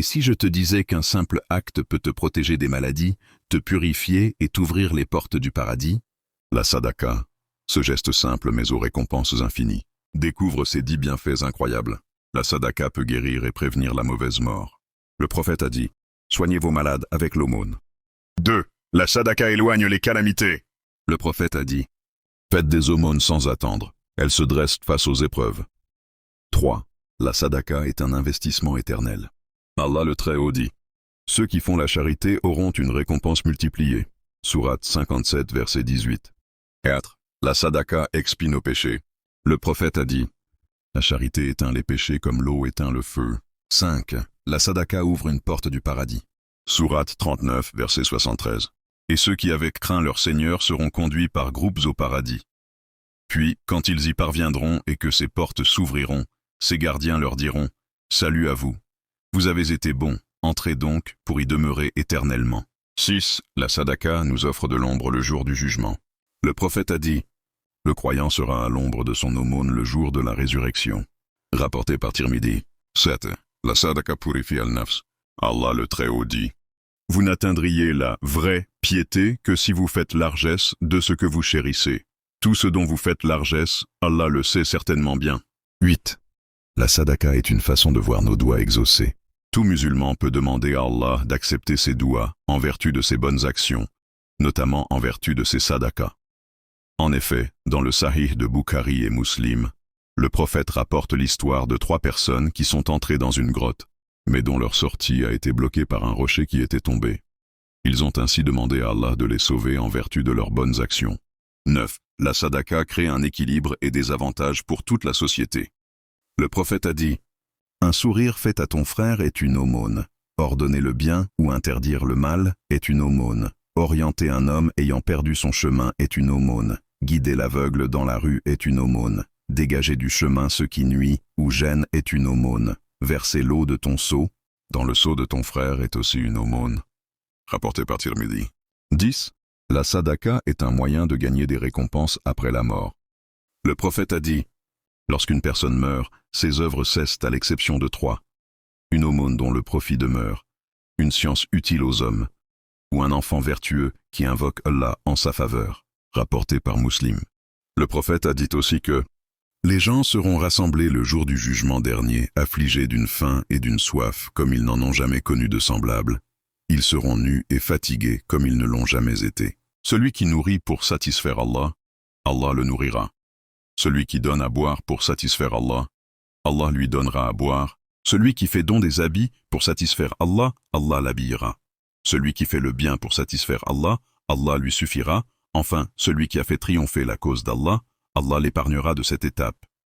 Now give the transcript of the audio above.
si je te disais qu'un simple acte peut te protéger des maladies, te purifier et t'ouvrir les portes du paradis? La sadaka, ce geste simple mais aux récompenses infinies. Découvre ces 10 bienfaits incroyables. La sadaka peut guérir et prévenir la mauvaise mort. Le prophète a dit, soignez vos malades avec l'aumône. 2. La sadaka éloigne les calamités. Le prophète a dit, faites des aumônes sans attendre. Elles se dressent face aux épreuves. 3. La sadaka est un investissement éternel. Allah le Très-Haut dit, ceux qui font la charité auront une récompense multipliée. Sourate 57, verset 18. 4. La sadaka expie nos péchés. Le prophète a dit, la charité éteint les péchés comme l'eau éteint le feu. 5. La sadaka ouvre une porte du paradis. Sourate 39, verset 73. Et ceux qui avec craint leur Seigneur seront conduits par groupes au paradis. Puis, quand ils y parviendront et que ces portes s'ouvriront, ces gardiens leur diront, salut à vous. Vous avez été bons, entrez donc pour y demeurer éternellement. 6. La sadaka nous offre de l'ombre le jour du jugement. Le prophète a dit, le croyant sera à l'ombre de son aumône le jour de la résurrection. Rapporté par Tirmidhi. 7. La sadaka purifie al-nafs. Allah le Très-Haut dit, vous n'atteindriez la vraie piété que si vous faites largesse de ce que vous chérissez. Tout ce dont vous faites largesse, Allah le sait certainement bien. 8. La sadaka est une façon de voir nos doigts exaucés. Tout musulman peut demander à Allah d'accepter ses douas en vertu de ses bonnes actions, notamment en vertu de ses sadakas. En effet, dans le Sahih de Bukhari et Muslim, le prophète rapporte l'histoire de 3 personnes qui sont entrées dans une grotte, mais dont leur sortie a été bloquée par un rocher qui était tombé. Ils ont ainsi demandé à Allah de les sauver en vertu de leurs bonnes actions. 9. La sadaka crée un équilibre et des avantages pour toute la société. Le prophète a dit, un sourire fait à ton frère est une aumône. Ordonner le bien ou interdire le mal est une aumône. Orienter un homme ayant perdu son chemin est une aumône. Guider l'aveugle dans la rue est une aumône. Dégager du chemin ce qui nuit ou gêne est une aumône. Verser l'eau de ton seau dans le seau de ton frère est aussi une aumône. Rapporté par Tirmidhi. 10. La sadaka est un moyen de gagner des récompenses après la mort. Le prophète a dit, lorsqu'une personne meurt, ses œuvres cessent à l'exception de 3. Une aumône dont le profit demeure, une science utile aux hommes, ou un enfant vertueux qui invoque Allah en sa faveur. Rapporté par Muslim. Le prophète a dit aussi que les gens seront rassemblés le jour du jugement dernier, affligés d'une faim et d'une soif comme ils n'en ont jamais connu de semblable. Ils seront nus et fatigués comme ils ne l'ont jamais été. Celui qui nourrit pour satisfaire Allah, Allah le nourrira. Celui qui donne à boire pour satisfaire Allah, Allah lui donnera à boire. Celui qui fait don des habits pour satisfaire Allah, Allah l'habillera. Celui qui fait le bien pour satisfaire Allah, Allah lui suffira. Enfin, celui qui a fait triompher la cause d'Allah, Allah l'épargnera de cette étape.